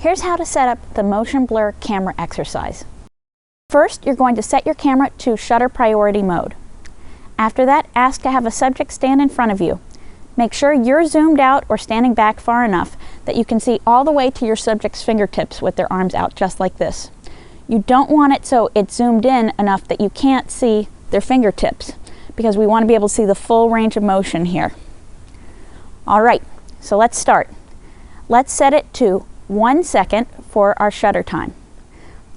Here's how to set up the motion blur camera exercise. First, you're going to set your camera to shutter priority mode. After that, ask to have a subject stand in front of you. Make sure you're zoomed out or standing back far enough that you can see all the way to your subject's fingertips with their arms out, just like this. You don't want it so it's zoomed in enough that you can't see their fingertips, because we want to be able to see the full range of motion here. All right, so let's start. Let's set it to 1 second for our shutter time.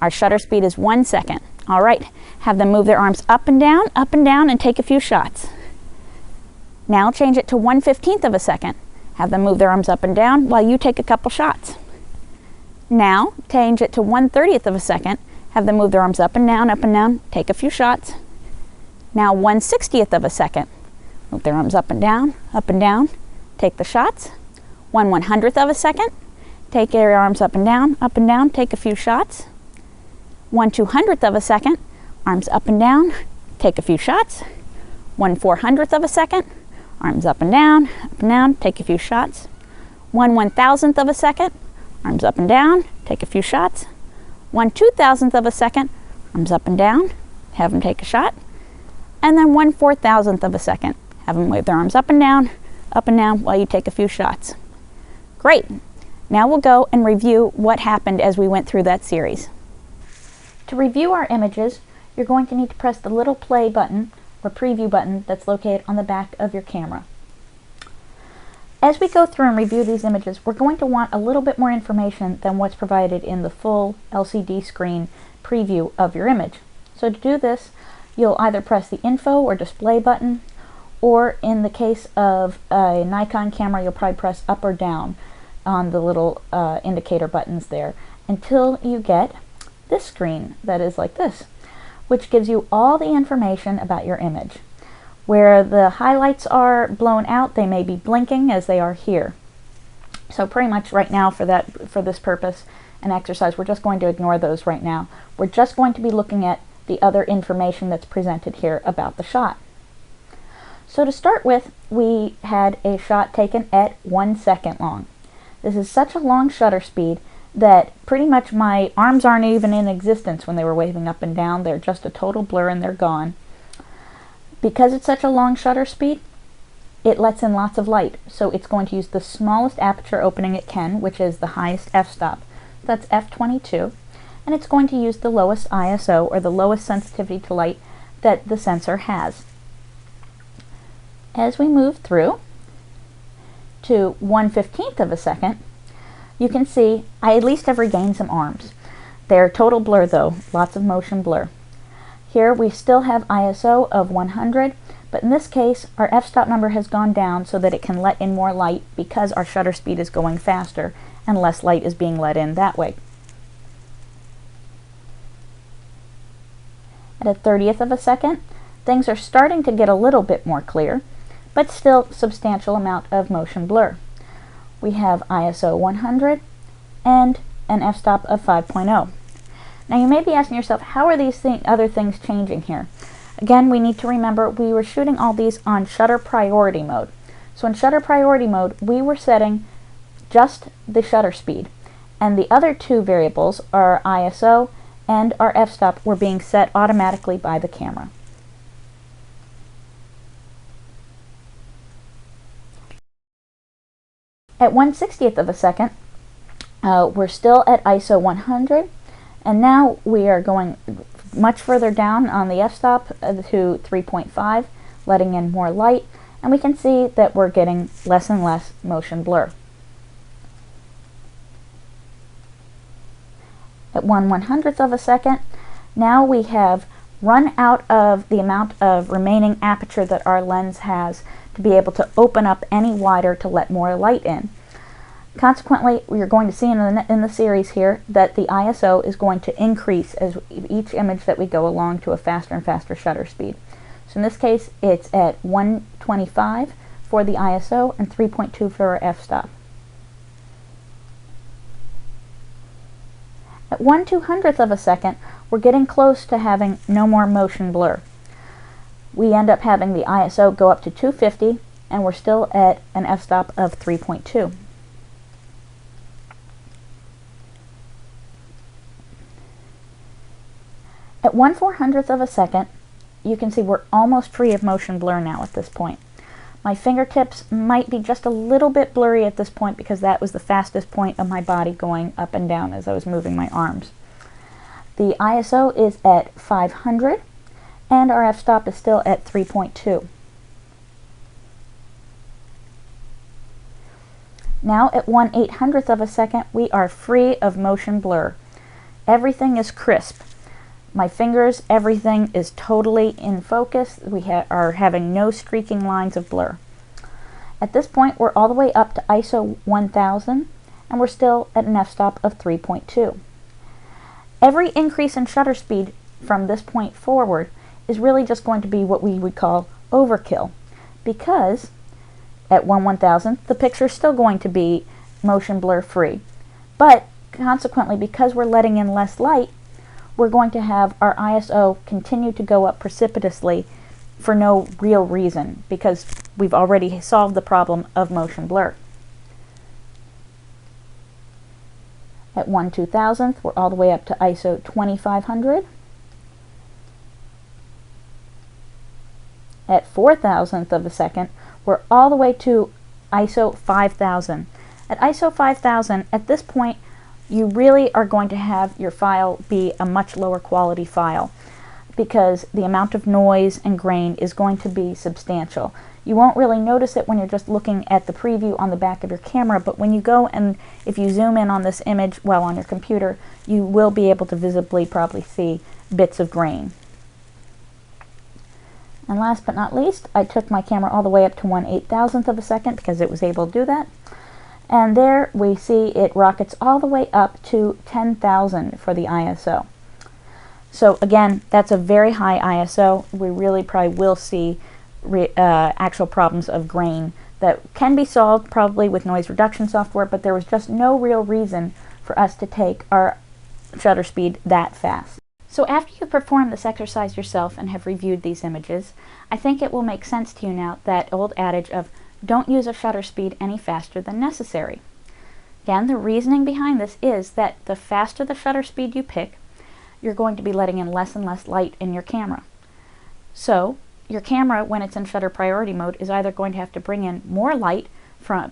Our shutter speed is 1 second. All right, have them move their arms up and down, and take a few shots. Now change it to 1/15 of a second. Have them move their arms up and down while you take a couple shots. Now change it to 1/30 of a second. Have them move their arms up and down, take a few shots. Now 1/60 of a second. Move their arms up and down, take the shots. 1/100th of a second. Take your arms up and down, take a few shots. 1/200th of a second. Arms up and down, take a few shots. 1/400th of a second. Arms up and down, take a few shots. 1/1000th of a second. Arms up and down, take a few shots. 1/2000th of a second. Arms up and down, have them take a shot. And then 1/4000th of a second. Have them wave their arms up and down while you take a few shots. Great. Now we'll go and review what happened as we went through that series. To review our images, you're going to need to press the little play button or preview button that's located on the back of your camera. As we go through and review these images, we're going to want a little bit more information than what's provided in the full LCD screen preview of your image. So to do this, you'll either press the info or display button, or in the case of a Nikon camera, you'll probably press up or down on the little indicator buttons there until you get this screen that is like this, which gives you all the information about your image. Where the highlights are blown out, they may be blinking as they are here. So pretty much right now for this purpose and exercise, we're just going to ignore those right now. We're just going to be looking at the other information that's presented here about the shot. So to start with, we had a shot taken at 1 second long. This is such a long shutter speed that pretty much my arms aren't even in existence when they were waving up and down. They're just a total blur and they're gone. Because it's such a long shutter speed, it lets in lots of light. So it's going to use the smallest aperture opening it can, which is the highest f-stop. That's f22. And it's going to use the lowest ISO, or the lowest sensitivity to light, that the sensor has. As we move through to 1/15 of a second, you can see I at least have regained some arms. They're total blur though, lots of motion blur. Here we still have ISO of 100, but in this case our f-stop number has gone down so that it can let in more light because our shutter speed is going faster and less light is being let in that way. At 1/30th of a second, things are starting to get a little bit more clear, but still substantial amount of motion blur. We have ISO 100 and an f-stop of 5.0. Now you may be asking yourself, how are these other things changing here? Again, we need to remember we were shooting all these on shutter priority mode. So in shutter priority mode, we were setting just the shutter speed, and the other two variables, our ISO and our f-stop, were being set automatically by the camera. At 1/60th of a second, we're still at ISO 100, and now we are going much further down on the f-stop to 3.5, letting in more light, and we can see that we're getting less and less motion blur. At 1/100th of a second, now we have run out of the amount of remaining aperture that our lens has to be able to open up any wider to let more light in. Consequently, we are going to see in the series here that the ISO is going to increase as each image that we go along to a faster and faster shutter speed. So in this case, it's at 125 for the ISO and 3.2 for our f-stop. At 1/200th of a second, we're getting close to having no more motion blur. We end up having the ISO go up to 250, and we're still at an f-stop of 3.2. At 1/400th of a second, you can see we're almost free of motion blur now at this point. My fingertips might be just a little bit blurry at this point because that was the fastest point of my body going up and down as I was moving my arms. The ISO is at 500 and our f-stop is still at 3.2. Now at 1/800th of a second, we are free of motion blur. Everything is crisp. My fingers, everything is totally in focus. We are having no streaking lines of blur. At this point, we're all the way up to ISO 1000, and we're still at an f-stop of 3.2. Every increase in shutter speed from this point forward is really just going to be what we would call overkill, because at 1/1000th, the picture is still going to be motion blur free. But consequently, because we're letting in less light, we're going to have our ISO continue to go up precipitously for no real reason, because we've already solved the problem of motion blur. At 1/2000th, we're all the way up to ISO 2500. At 4,000th of a second, we're all the way to ISO 5000. At ISO 5000, at this point, you really are going to have your file be a much lower quality file because the amount of noise and grain is going to be substantial. You won't really notice it when you're just looking at the preview on the back of your camera, but when you go and if you zoom in on this image, well, on your computer, you will be able to visibly probably see bits of grain. And last but not least, I took my camera all the way up to 1/8000th of a second because it was able to do that. And there we see it rockets all the way up to 10,000 for the ISO. So again, that's a very high ISO. We really probably will see actual problems of grain that can be solved probably with noise reduction software, but there was just no real reason for us to take our shutter speed that fast. So after you perform this exercise yourself and have reviewed these images, I think it will make sense to you now that old adage of don't use a shutter speed any faster than necessary. Again, the reasoning behind this is that the faster the shutter speed you pick, you're going to be letting in less and less light in your camera. So your camera, when it's in shutter priority mode, is either going to have to bring in more light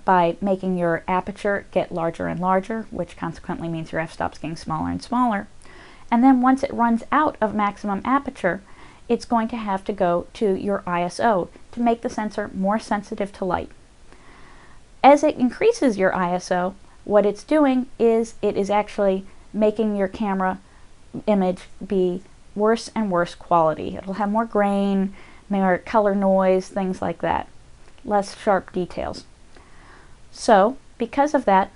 by making your aperture get larger and larger, which consequently means your f-stop's getting smaller and smaller. And then once it runs out of maximum aperture, it's going to have to go to your ISO to make the sensor more sensitive to light. As it increases your ISO, what it's doing is it is actually making your camera image be worse and worse quality. It'll have more grain, more color noise, things like that, less sharp details. So because of that,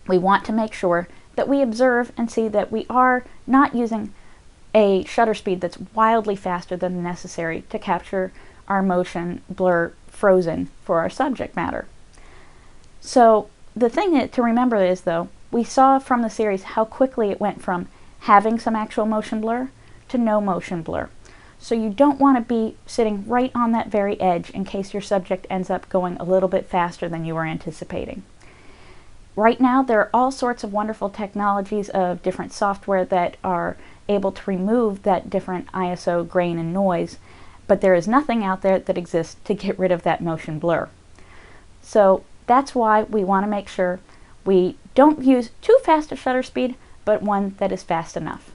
we want to make sure that we observe and see that we are not using a shutter speed that's wildly faster than necessary to capture our motion blur frozen for our subject matter. So the thing to remember is, though, we saw from the series how quickly it went from having some actual motion blur to no motion blur. So you don't want to be sitting right on that very edge in case your subject ends up going a little bit faster than you were anticipating. Right now, there are all sorts of wonderful technologies of different software that are able to remove that different ISO grain and noise, but there is nothing out there that exists to get rid of that motion blur. So that's why we want to make sure we don't use too fast a shutter speed, but one that is fast enough.